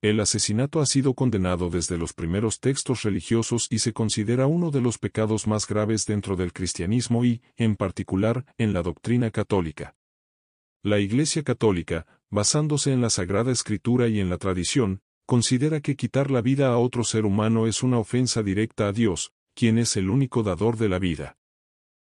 El asesinato ha sido condenado desde los primeros textos religiosos y se considera uno de los pecados más graves dentro del cristianismo y, en particular, en la doctrina católica. La Iglesia Católica, basándose en la Sagrada Escritura y en la tradición, considera que quitar la vida a otro ser humano es una ofensa directa a Dios, quien es el único dador de la vida.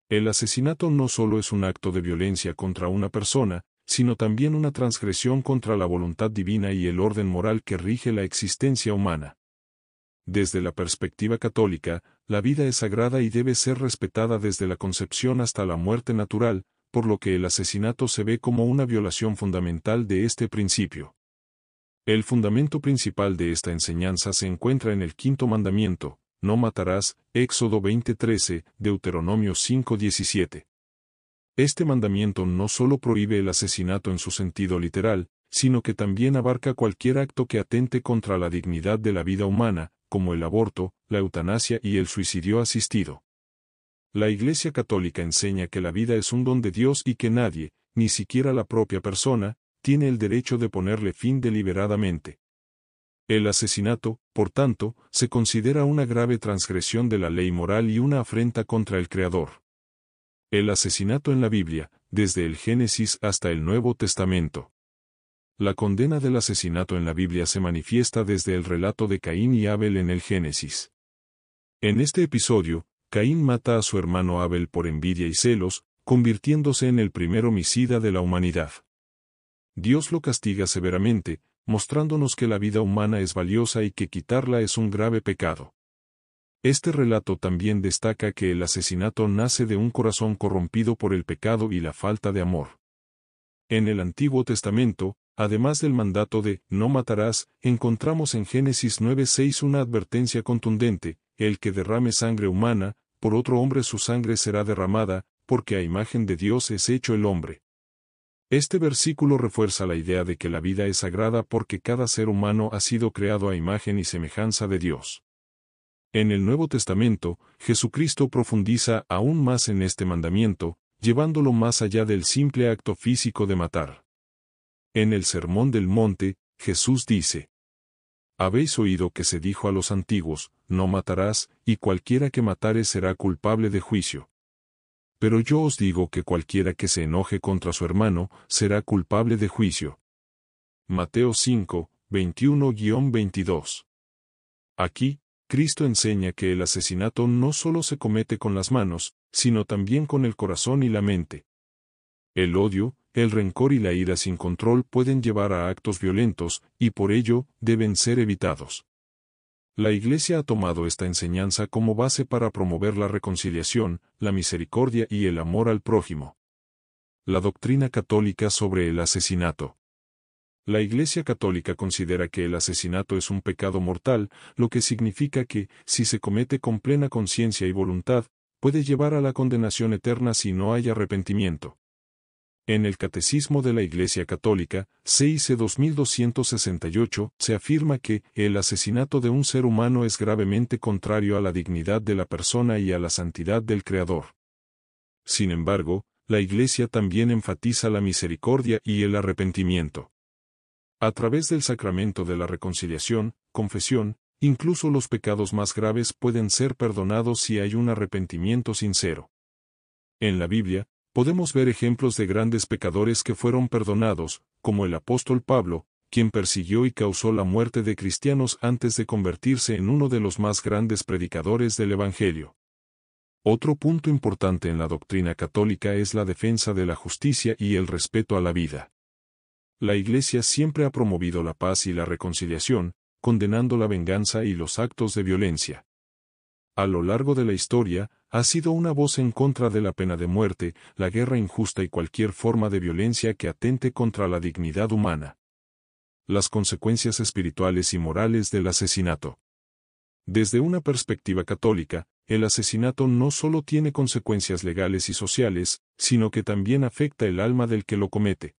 El asesinato no solo es un acto de violencia contra una persona, sino también una transgresión contra la voluntad divina y el orden moral que rige la existencia humana. Desde la perspectiva católica, la vida es sagrada y debe ser respetada desde la concepción hasta la muerte natural, por lo que el asesinato se ve como una violación fundamental de este principio. El fundamento principal de esta enseñanza se encuentra en el quinto mandamiento: no matarás, Éxodo 20:13, Deuteronomio 5:17. Este mandamiento no solo prohíbe el asesinato en su sentido literal, sino que también abarca cualquier acto que atente contra la dignidad de la vida humana, como el aborto, la eutanasia y el suicidio asistido. La Iglesia Católica enseña que la vida es un don de Dios y que nadie, ni siquiera la propia persona, tiene el derecho de ponerle fin deliberadamente. El asesinato, por tanto, se considera una grave transgresión de la ley moral y una afrenta contra el Creador. El asesinato en la Biblia, desde el Génesis hasta el Nuevo Testamento. La condena del asesinato en la Biblia se manifiesta desde el relato de Caín y Abel en el Génesis. En este episodio, Caín mata a su hermano Abel por envidia y celos, convirtiéndose en el primer homicida de la humanidad. Dios lo castiga severamente, mostrándonos que la vida humana es valiosa y que quitarla es un grave pecado. Este relato también destaca que el asesinato nace de un corazón corrompido por el pecado y la falta de amor. En el Antiguo Testamento, además del mandato de «no matarás», encontramos en Génesis 9:6 una advertencia contundente: el que derrame sangre humana, por otro hombre su sangre será derramada, porque a imagen de Dios es hecho el hombre. Este versículo refuerza la idea de que la vida es sagrada porque cada ser humano ha sido creado a imagen y semejanza de Dios. En el Nuevo Testamento, Jesucristo profundiza aún más en este mandamiento, llevándolo más allá del simple acto físico de matar. En el Sermón del Monte, Jesús dice: «Habéis oído que se dijo a los antiguos, no matarás, y cualquiera que matare será culpable de juicio. Pero yo os digo que cualquiera que se enoje contra su hermano, será culpable de juicio». Mateo 5, 21-22. Aquí, Cristo enseña que el asesinato no solo se comete con las manos, sino también con el corazón y la mente. El odio, el rencor y la ira sin control pueden llevar a actos violentos, y por ello, deben ser evitados. La Iglesia ha tomado esta enseñanza como base para promover la reconciliación, la misericordia y el amor al prójimo. La doctrina católica sobre el asesinato. La Iglesia Católica considera que el asesinato es un pecado mortal, lo que significa que, si se comete con plena conciencia y voluntad, puede llevar a la condenación eterna si no hay arrepentimiento. En el Catecismo de la Iglesia Católica, CIC 2268, se afirma que el asesinato de un ser humano es gravemente contrario a la dignidad de la persona y a la santidad del Creador. Sin embargo, la Iglesia también enfatiza la misericordia y el arrepentimiento. A través del sacramento de la reconciliación, confesión, incluso los pecados más graves pueden ser perdonados si hay un arrepentimiento sincero. En la Biblia, podemos ver ejemplos de grandes pecadores que fueron perdonados, como el apóstol Pablo, quien persiguió y causó la muerte de cristianos antes de convertirse en uno de los más grandes predicadores del Evangelio. Otro punto importante en la doctrina católica es la defensa de la justicia y el respeto a la vida. La Iglesia siempre ha promovido la paz y la reconciliación, condenando la venganza y los actos de violencia. A lo largo de la historia, ha sido una voz en contra de la pena de muerte, la guerra injusta y cualquier forma de violencia que atente contra la dignidad humana. Las consecuencias espirituales y morales del asesinato. Desde una perspectiva católica, el asesinato no solo tiene consecuencias legales y sociales, sino que también afecta el alma del que lo comete.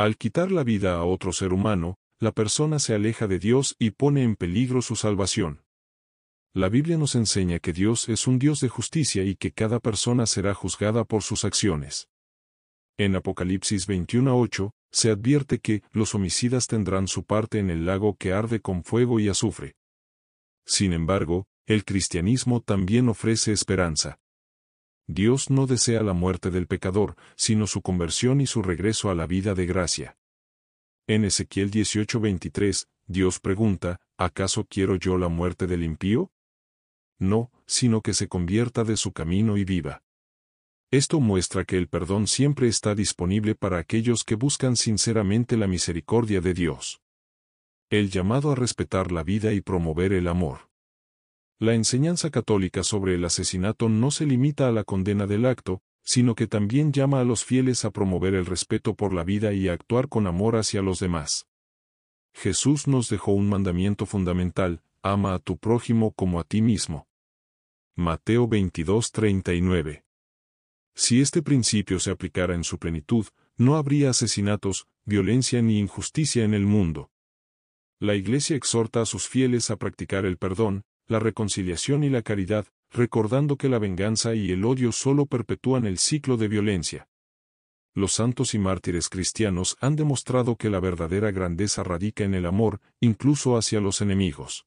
Al quitar la vida a otro ser humano, la persona se aleja de Dios y pone en peligro su salvación. La Biblia nos enseña que Dios es un Dios de justicia y que cada persona será juzgada por sus acciones. En Apocalipsis 21:8, se advierte que los homicidas tendrán su parte en el lago que arde con fuego y azufre. Sin embargo, el cristianismo también ofrece esperanza. Dios no desea la muerte del pecador, sino su conversión y su regreso a la vida de gracia. En Ezequiel 18:23, Dios pregunta, ¿acaso quiero yo la muerte del impío? No, sino que se convierta de su camino y viva. Esto muestra que el perdón siempre está disponible para aquellos que buscan sinceramente la misericordia de Dios. El llamado a respetar la vida y promover el amor. La enseñanza católica sobre el asesinato no se limita a la condena del acto, sino que también llama a los fieles a promover el respeto por la vida y a actuar con amor hacia los demás. Jesús nos dejó un mandamiento fundamental: ama a tu prójimo como a ti mismo. Mateo 22:39. Si este principio se aplicara en su plenitud, no habría asesinatos, violencia ni injusticia en el mundo. La Iglesia exhorta a sus fieles a practicar el perdón, la reconciliación y la caridad, recordando que la venganza y el odio solo perpetúan el ciclo de violencia. Los santos y mártires cristianos han demostrado que la verdadera grandeza radica en el amor, incluso hacia los enemigos.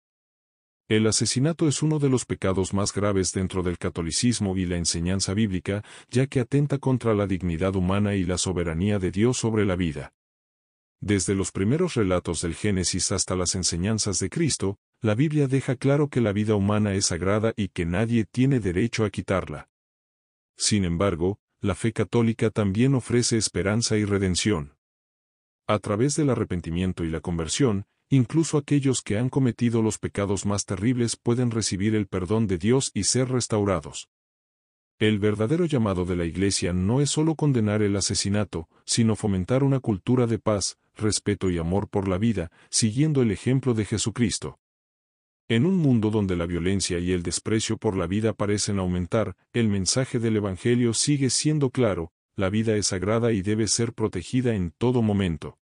El asesinato es uno de los pecados más graves dentro del catolicismo y la enseñanza bíblica, ya que atenta contra la dignidad humana y la soberanía de Dios sobre la vida. Desde los primeros relatos del Génesis hasta las enseñanzas de Cristo, la Biblia deja claro que la vida humana es sagrada y que nadie tiene derecho a quitarla. Sin embargo, la fe católica también ofrece esperanza y redención. A través del arrepentimiento y la conversión, incluso aquellos que han cometido los pecados más terribles pueden recibir el perdón de Dios y ser restaurados. El verdadero llamado de la Iglesia no es solo condenar el asesinato, sino fomentar una cultura de paz, respeto y amor por la vida, siguiendo el ejemplo de Jesucristo. En un mundo donde la violencia y el desprecio por la vida parecen aumentar, el mensaje del Evangelio sigue siendo claro: la vida es sagrada y debe ser protegida en todo momento.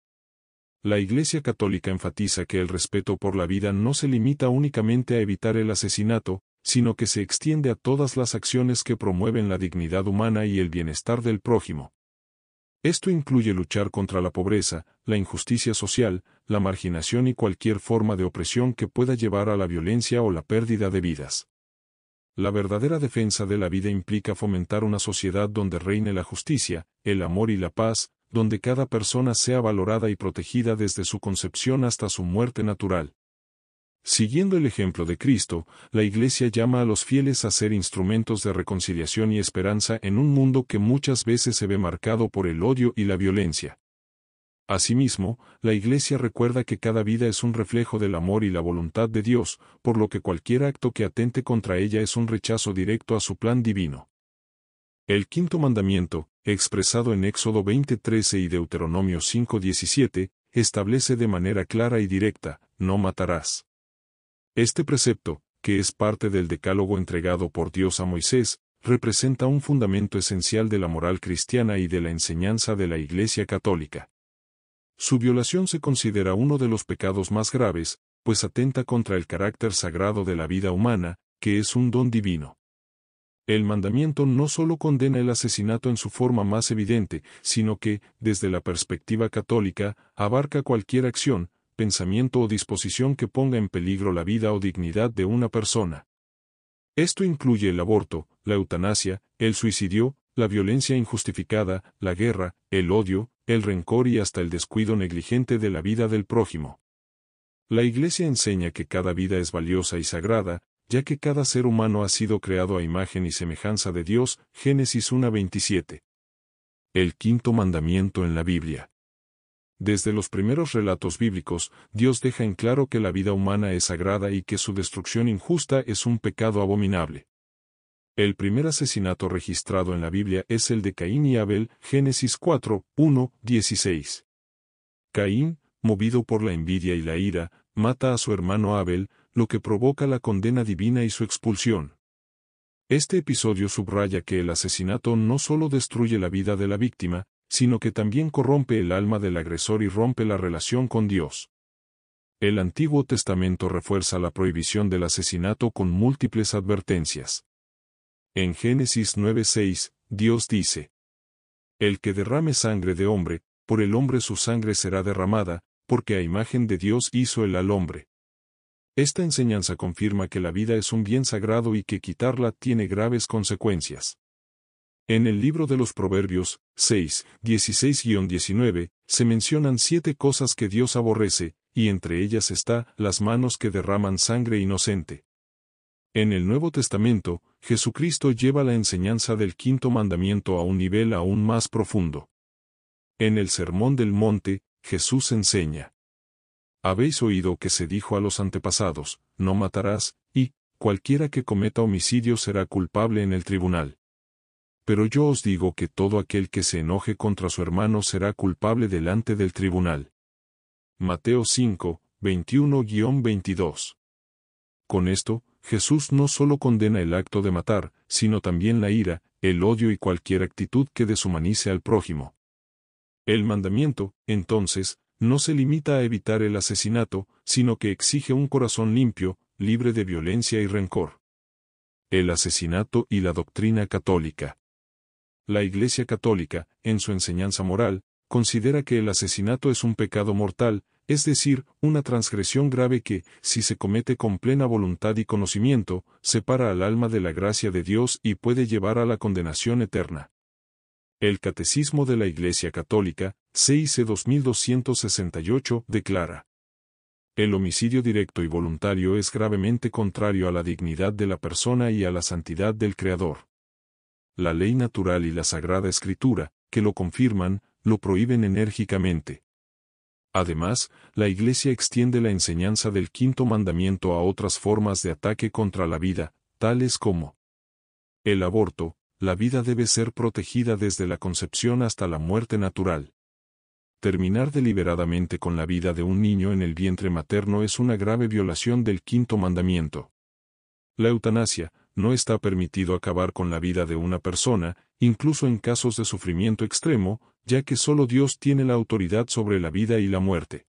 La Iglesia Católica enfatiza que el respeto por la vida no se limita únicamente a evitar el asesinato, sino que se extiende a todas las acciones que promueven la dignidad humana y el bienestar del prójimo. Esto incluye luchar contra la pobreza, la injusticia social, la marginación y cualquier forma de opresión que pueda llevar a la violencia o la pérdida de vidas. La verdadera defensa de la vida implica fomentar una sociedad donde reine la justicia, el amor y la paz, donde cada persona sea valorada y protegida desde su concepción hasta su muerte natural. Siguiendo el ejemplo de Cristo, la Iglesia llama a los fieles a ser instrumentos de reconciliación y esperanza en un mundo que muchas veces se ve marcado por el odio y la violencia. Asimismo, la Iglesia recuerda que cada vida es un reflejo del amor y la voluntad de Dios, por lo que cualquier acto que atente contra ella es un rechazo directo a su plan divino. El quinto mandamiento, expresado en Éxodo 20:13 y Deuteronomio 5:17, establece de manera clara y directa: no matarás. Este precepto, que es parte del decálogo entregado por Dios a Moisés, representa un fundamento esencial de la moral cristiana y de la enseñanza de la Iglesia Católica. Su violación se considera uno de los pecados más graves, pues atenta contra el carácter sagrado de la vida humana, que es un don divino. El mandamiento no solo condena el asesinato en su forma más evidente, sino que, desde la perspectiva católica, abarca cualquier acción, pensamiento o disposición que ponga en peligro la vida o dignidad de una persona. Esto incluye el aborto, la eutanasia, el suicidio, la violencia injustificada, la guerra, el odio, el rencor y hasta el descuido negligente de la vida del prójimo. La Iglesia enseña que cada vida es valiosa y sagrada, ya que cada ser humano ha sido creado a imagen y semejanza de Dios, Génesis 1:27. El quinto mandamiento en la Biblia. Desde los primeros relatos bíblicos, Dios deja en claro que la vida humana es sagrada y que su destrucción injusta es un pecado abominable. El primer asesinato registrado en la Biblia es el de Caín y Abel, Génesis 4:1-16. Caín, movido por la envidia y la ira, mata a su hermano Abel, lo que provoca la condena divina y su expulsión. Este episodio subraya que el asesinato no solo destruye la vida de la víctima, sino que también corrompe el alma del agresor y rompe la relación con Dios. El Antiguo Testamento refuerza la prohibición del asesinato con múltiples advertencias. En Génesis 9:6, Dios dice: el que derrame sangre de hombre, por el hombre su sangre será derramada, porque a imagen de Dios hizo él al hombre. Esta enseñanza confirma que la vida es un bien sagrado y que quitarla tiene graves consecuencias. En el libro de los Proverbios, 6, 16-19, se mencionan 7 cosas que Dios aborrece, y entre ellas está las manos que derraman sangre inocente. En el Nuevo Testamento, Jesucristo lleva la enseñanza del quinto mandamiento a un nivel aún más profundo. En el Sermón del Monte, Jesús enseña: Habéis oído que se dijo a los antepasados, no matarás, y cualquiera que cometa homicidio será culpable en el tribunal. Pero yo os digo que todo aquel que se enoje contra su hermano será culpable delante del tribunal. Mateo 5, 21-22. Con esto, Jesús no solo condena el acto de matar, sino también la ira, el odio y cualquier actitud que deshumanice al prójimo. El mandamiento, entonces, no se limita a evitar el asesinato, sino que exige un corazón limpio, libre de violencia y rencor. El asesinato y la doctrina católica. La Iglesia Católica, en su enseñanza moral, considera que el asesinato es un pecado mortal, es decir, una transgresión grave que, si se comete con plena voluntad y conocimiento, separa al alma de la gracia de Dios y puede llevar a la condenación eterna. El Catecismo de la Iglesia Católica, CIC 2268, declara: el homicidio directo y voluntario es gravemente contrario a la dignidad de la persona y a la santidad del Creador. La ley natural y la Sagrada Escritura, que lo confirman, lo prohíben enérgicamente. Además, la Iglesia extiende la enseñanza del quinto mandamiento a otras formas de ataque contra la vida, tales como el aborto. La vida debe ser protegida desde la concepción hasta la muerte natural. Terminar deliberadamente con la vida de un niño en el vientre materno es una grave violación del quinto mandamiento. La eutanasia. No está permitido acabar con la vida de una persona, incluso en casos de sufrimiento extremo, ya que solo Dios tiene la autoridad sobre la vida y la muerte.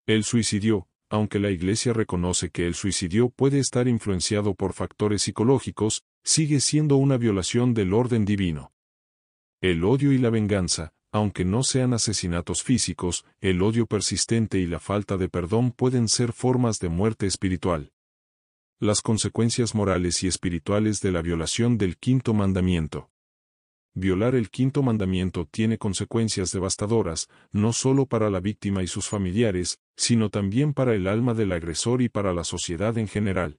El suicidio. Aunque la Iglesia reconoce que el suicidio puede estar influenciado por factores psicológicos, sigue siendo una violación del orden divino. El odio y la venganza. Aunque no sean asesinatos físicos, el odio persistente y la falta de perdón pueden ser formas de muerte espiritual. Las consecuencias morales y espirituales de la violación del quinto mandamiento. Violar el quinto mandamiento tiene consecuencias devastadoras, no solo para la víctima y sus familiares, sino también para el alma del agresor y para la sociedad en general.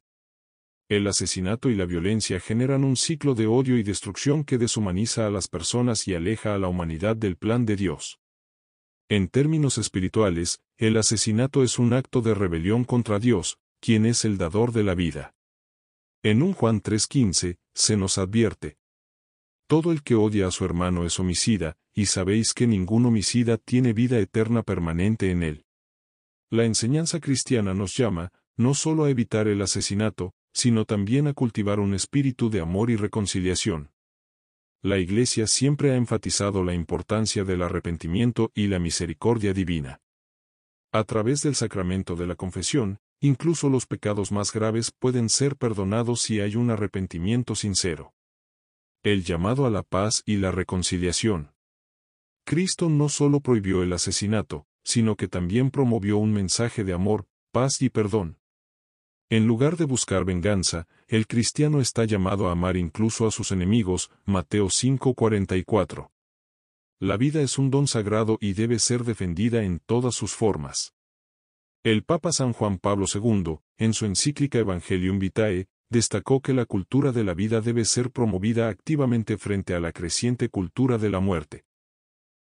El asesinato y la violencia generan un ciclo de odio y destrucción que deshumaniza a las personas y aleja a la humanidad del plan de Dios. En términos espirituales, el asesinato es un acto de rebelión contra Dios, quien es el dador de la vida. En 1 Juan 3:15, se nos advierte: todo el que odia a su hermano es homicida, y sabéis que ningún homicida tiene vida eterna permanente en él. La enseñanza cristiana nos llama, no solo a evitar el asesinato, sino también a cultivar un espíritu de amor y reconciliación. La Iglesia siempre ha enfatizado la importancia del arrepentimiento y la misericordia divina. A través del sacramento de la confesión, incluso los pecados más graves pueden ser perdonados si hay un arrepentimiento sincero. El llamado a la paz y la reconciliación. Cristo no solo prohibió el asesinato, sino que también promovió un mensaje de amor, paz y perdón. En lugar de buscar venganza, el cristiano está llamado a amar incluso a sus enemigos, Mateo 5:44. La vida es un don sagrado y debe ser defendida en todas sus formas. El Papa San Juan Pablo II, en su encíclica Evangelium Vitae, destacó que la cultura de la vida debe ser promovida activamente frente a la creciente cultura de la muerte.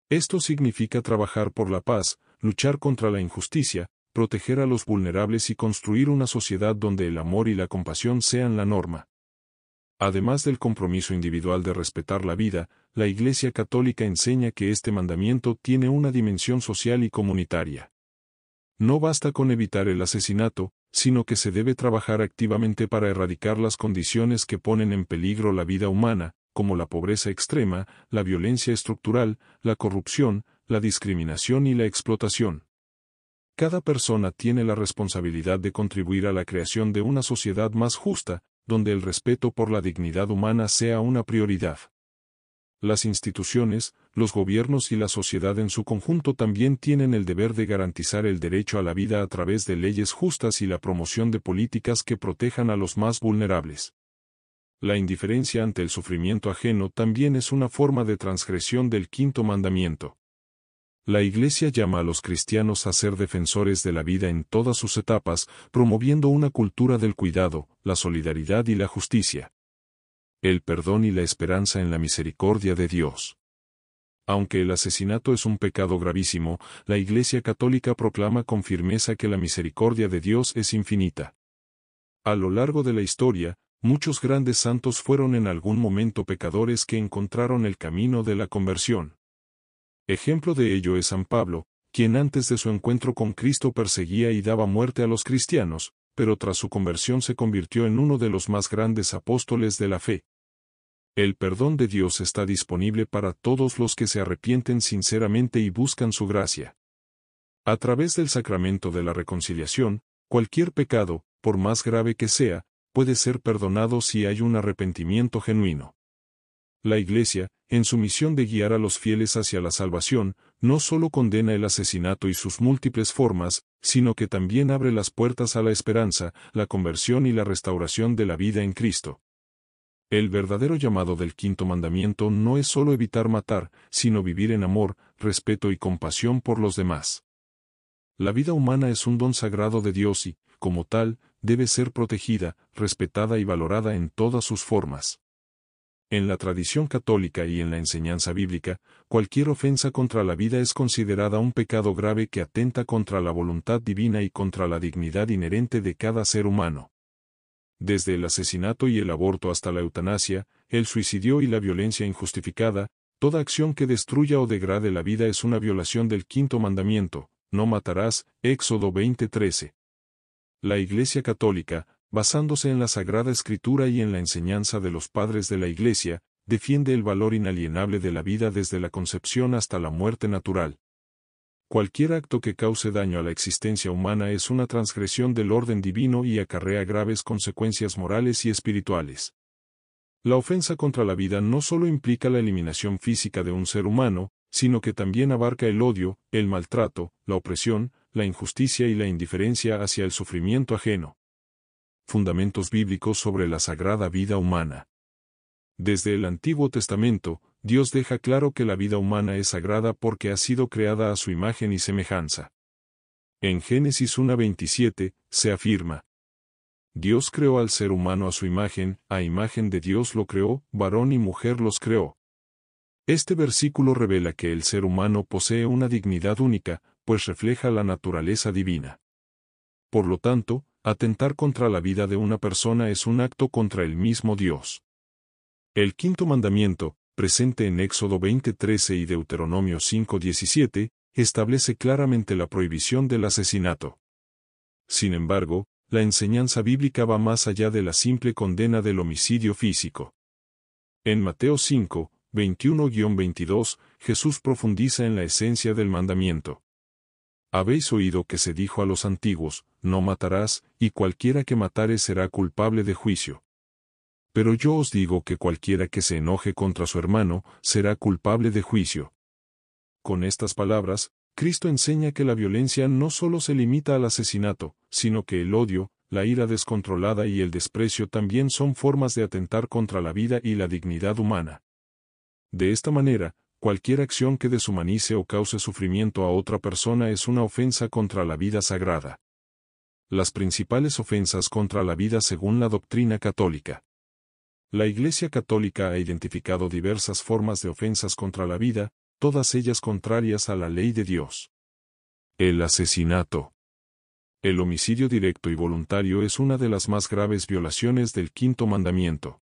Esto significa trabajar por la paz, luchar contra la injusticia, proteger a los vulnerables y construir una sociedad donde el amor y la compasión sean la norma. Además del compromiso individual de respetar la vida, la Iglesia Católica enseña que este mandamiento tiene una dimensión social y comunitaria. No basta con evitar el asesinato, sino que se debe trabajar activamente para erradicar las condiciones que ponen en peligro la vida humana, como la pobreza extrema, la violencia estructural, la corrupción, la discriminación y la explotación. Cada persona tiene la responsabilidad de contribuir a la creación de una sociedad más justa, donde el respeto por la dignidad humana sea una prioridad. Las instituciones, los gobiernos y la sociedad en su conjunto también tienen el deber de garantizar el derecho a la vida a través de leyes justas y la promoción de políticas que protejan a los más vulnerables. La indiferencia ante el sufrimiento ajeno también es una forma de transgresión del quinto mandamiento. La Iglesia llama a los cristianos a ser defensores de la vida en todas sus etapas, promoviendo una cultura del cuidado, la solidaridad y la justicia. El perdón y la esperanza en la misericordia de Dios. Aunque el asesinato es un pecado gravísimo, la Iglesia Católica proclama con firmeza que la misericordia de Dios es infinita. A lo largo de la historia, muchos grandes santos fueron en algún momento pecadores que encontraron el camino de la conversión. Ejemplo de ello es San Pablo, quien antes de su encuentro con Cristo perseguía y daba muerte a los cristianos, pero tras su conversión se convirtió en uno de los más grandes apóstoles de la fe. El perdón de Dios está disponible para todos los que se arrepienten sinceramente y buscan su gracia. A través del sacramento de la reconciliación, cualquier pecado, por más grave que sea, puede ser perdonado si hay un arrepentimiento genuino. La Iglesia, en su misión de guiar a los fieles hacia la salvación, no solo condena el asesinato y sus múltiples formas, sino que también abre las puertas a la esperanza, la conversión y la restauración de la vida en Cristo. El verdadero llamado del quinto mandamiento no es solo evitar matar, sino vivir en amor, respeto y compasión por los demás. La vida humana es un don sagrado de Dios y, como tal, debe ser protegida, respetada y valorada en todas sus formas. En la tradición católica y en la enseñanza bíblica, cualquier ofensa contra la vida es considerada un pecado grave que atenta contra la voluntad divina y contra la dignidad inherente de cada ser humano. Desde el asesinato y el aborto hasta la eutanasia, el suicidio y la violencia injustificada, toda acción que destruya o degrade la vida es una violación del quinto mandamiento, no matarás, Éxodo 20:13. La Iglesia Católica, basándose en la Sagrada Escritura y en la enseñanza de los padres de la Iglesia, defiende el valor inalienable de la vida desde la concepción hasta la muerte natural. Cualquier acto que cause daño a la existencia humana es una transgresión del orden divino y acarrea graves consecuencias morales y espirituales. La ofensa contra la vida no solo implica la eliminación física de un ser humano, sino que también abarca el odio, el maltrato, la opresión, la injusticia y la indiferencia hacia el sufrimiento ajeno. Fundamentos bíblicos sobre la sagrada vida humana. Desde el Antiguo Testamento, Dios deja claro que la vida humana es sagrada porque ha sido creada a su imagen y semejanza. En Génesis 1:27, se afirma: Dios creó al ser humano a imagen de Dios lo creó, varón y mujer los creó. Este versículo revela que el ser humano posee una dignidad única, pues refleja la naturaleza divina. Por lo tanto, atentar contra la vida de una persona es un acto contra el mismo Dios. El quinto mandamiento, presente en Éxodo 20:13 y Deuteronomio 5:17, establece claramente la prohibición del asesinato. Sin embargo, la enseñanza bíblica va más allá de la simple condena del homicidio físico. En Mateo 5, 21-22, Jesús profundiza en la esencia del mandamiento. Habéis oído que se dijo a los antiguos, no matarás, y cualquiera que matare será culpable de juicio. Pero yo os digo que cualquiera que se enoje contra su hermano, será culpable de juicio. Con estas palabras, Cristo enseña que la violencia no solo se limita al asesinato, sino que el odio, la ira descontrolada y el desprecio también son formas de atentar contra la vida y la dignidad humana. De esta manera, cualquier acción que deshumanice o cause sufrimiento a otra persona es una ofensa contra la vida sagrada. Las principales ofensas contra la vida según la doctrina católica. La Iglesia Católica ha identificado diversas formas de ofensas contra la vida, todas ellas contrarias a la ley de Dios. El asesinato. El homicidio directo y voluntario es una de las más graves violaciones del quinto mandamiento.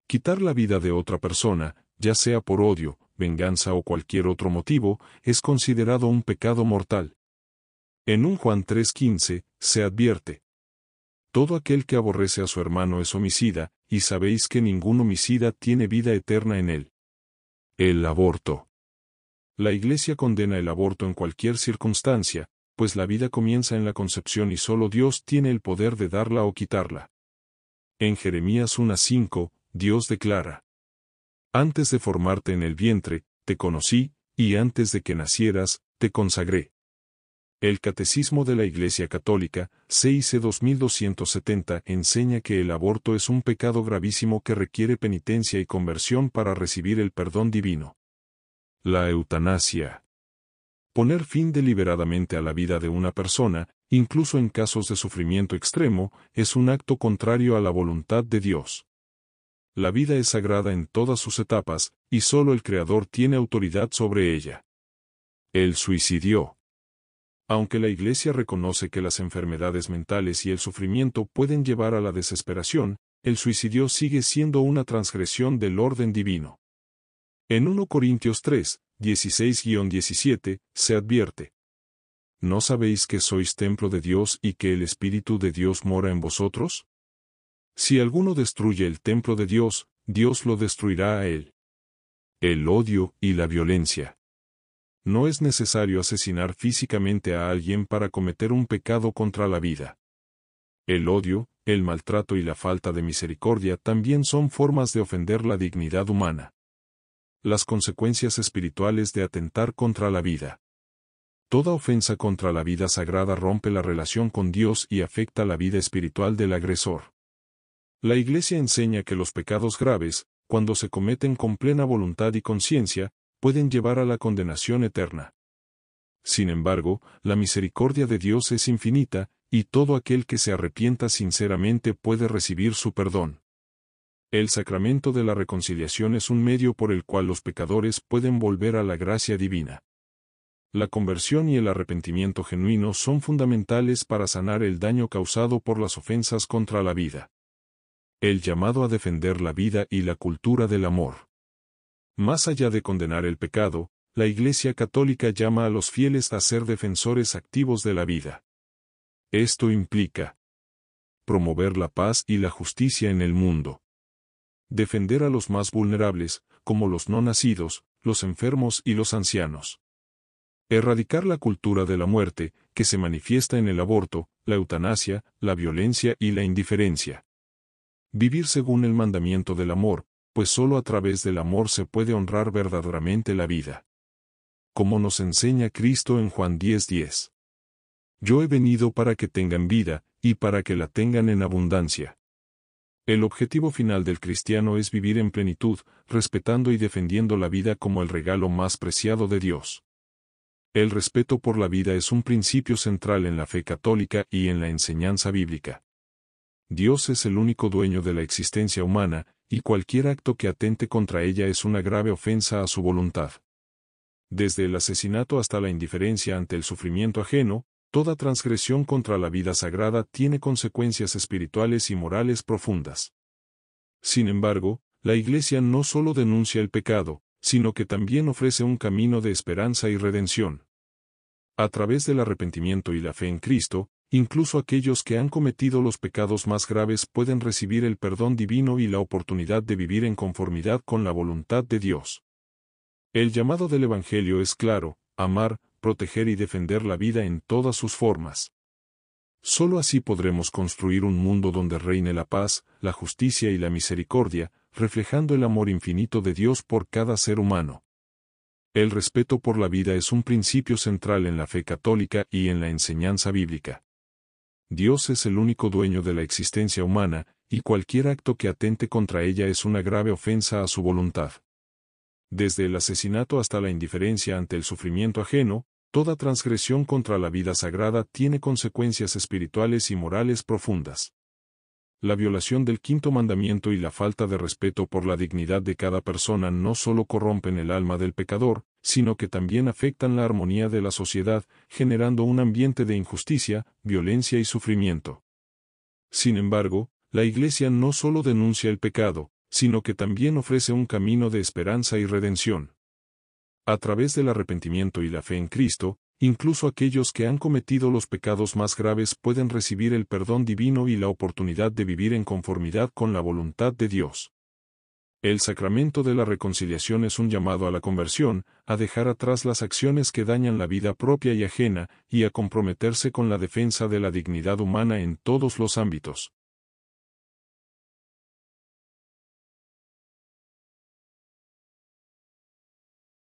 Quitar la vida de otra persona, ya sea por odio, venganza o cualquier otro motivo, es considerado un pecado mortal. En 1 Juan 3:15, se advierte: todo aquel que aborrece a su hermano es homicida, y sabéis que ningún homicida tiene vida eterna en él. El aborto. La Iglesia condena el aborto en cualquier circunstancia, pues la vida comienza en la concepción y solo Dios tiene el poder de darla o quitarla. En Jeremías 1:5, Dios declara: Antes de formarte en el vientre, te conocí, y antes de que nacieras, te consagré. El Catecismo de la Iglesia Católica, CIC 2270, enseña que el aborto es un pecado gravísimo que requiere penitencia y conversión para recibir el perdón divino. La eutanasia. Poner fin deliberadamente a la vida de una persona, incluso en casos de sufrimiento extremo, es un acto contrario a la voluntad de Dios. La vida es sagrada en todas sus etapas, y solo el Creador tiene autoridad sobre ella. El suicidio. Aunque la Iglesia reconoce que las enfermedades mentales y el sufrimiento pueden llevar a la desesperación, el suicidio sigue siendo una transgresión del orden divino. En 1 Corintios 3, 16-17, se advierte: ¿No sabéis que sois templo de Dios y que el Espíritu de Dios mora en vosotros? Si alguno destruye el templo de Dios, Dios lo destruirá a él. El odio y la violencia. No es necesario asesinar físicamente a alguien para cometer un pecado contra la vida. El odio, el maltrato y la falta de misericordia también son formas de ofender la dignidad humana. Las consecuencias espirituales de atentar contra la vida. Toda ofensa contra la vida sagrada rompe la relación con Dios y afecta la vida espiritual del agresor. La Iglesia enseña que los pecados graves, cuando se cometen con plena voluntad y conciencia, pueden llevar a la condenación eterna. Sin embargo, la misericordia de Dios es infinita, y todo aquel que se arrepienta sinceramente puede recibir su perdón. El sacramento de la reconciliación es un medio por el cual los pecadores pueden volver a la gracia divina. La conversión y el arrepentimiento genuino son fundamentales para sanar el daño causado por las ofensas contra la vida. El llamado a defender la vida y la cultura del amor. Más allá de condenar el pecado, la Iglesia Católica llama a los fieles a ser defensores activos de la vida. Esto implica promover la paz y la justicia en el mundo. Defender a los más vulnerables, como los no nacidos, los enfermos y los ancianos. Erradicar la cultura de la muerte, que se manifiesta en el aborto, la eutanasia, la violencia y la indiferencia. Vivir según el mandamiento del amor, pues solo a través del amor se puede honrar verdaderamente la vida. Como nos enseña Cristo en Juan 10:10. Yo he venido para que tengan vida, y para que la tengan en abundancia. El objetivo final del cristiano es vivir en plenitud, respetando y defendiendo la vida como el regalo más preciado de Dios. El respeto por la vida es un principio central en la fe católica y en la enseñanza bíblica. Dios es el único dueño de la existencia humana, y cualquier acto que atente contra ella es una grave ofensa a su voluntad. Desde el asesinato hasta la indiferencia ante el sufrimiento ajeno, toda transgresión contra la vida sagrada tiene consecuencias espirituales y morales profundas. Sin embargo, la Iglesia no solo denuncia el pecado, sino que también ofrece un camino de esperanza y redención. A través del arrepentimiento y la fe en Cristo, incluso aquellos que han cometido los pecados más graves pueden recibir el perdón divino y la oportunidad de vivir en conformidad con la voluntad de Dios. El llamado del Evangelio es claro: amar, proteger y defender la vida en todas sus formas. Solo así podremos construir un mundo donde reine la paz, la justicia y la misericordia, reflejando el amor infinito de Dios por cada ser humano. El respeto por la vida es un principio central en la fe católica y en la enseñanza bíblica. Dios es el único dueño de la existencia humana, y cualquier acto que atente contra ella es una grave ofensa a su voluntad. Desde el asesinato hasta la indiferencia ante el sufrimiento ajeno, toda transgresión contra la vida sagrada tiene consecuencias espirituales y morales profundas. La violación del quinto mandamiento y la falta de respeto por la dignidad de cada persona no solo corrompen el alma del pecador, sino que también afectan la armonía de la sociedad, generando un ambiente de injusticia, violencia y sufrimiento. Sin embargo, la Iglesia no solo denuncia el pecado, sino que también ofrece un camino de esperanza y redención. A través del arrepentimiento y la fe en Cristo, incluso aquellos que han cometido los pecados más graves pueden recibir el perdón divino y la oportunidad de vivir en conformidad con la voluntad de Dios. El sacramento de la reconciliación es un llamado a la conversión, a dejar atrás las acciones que dañan la vida propia y ajena, y a comprometerse con la defensa de la dignidad humana en todos los ámbitos.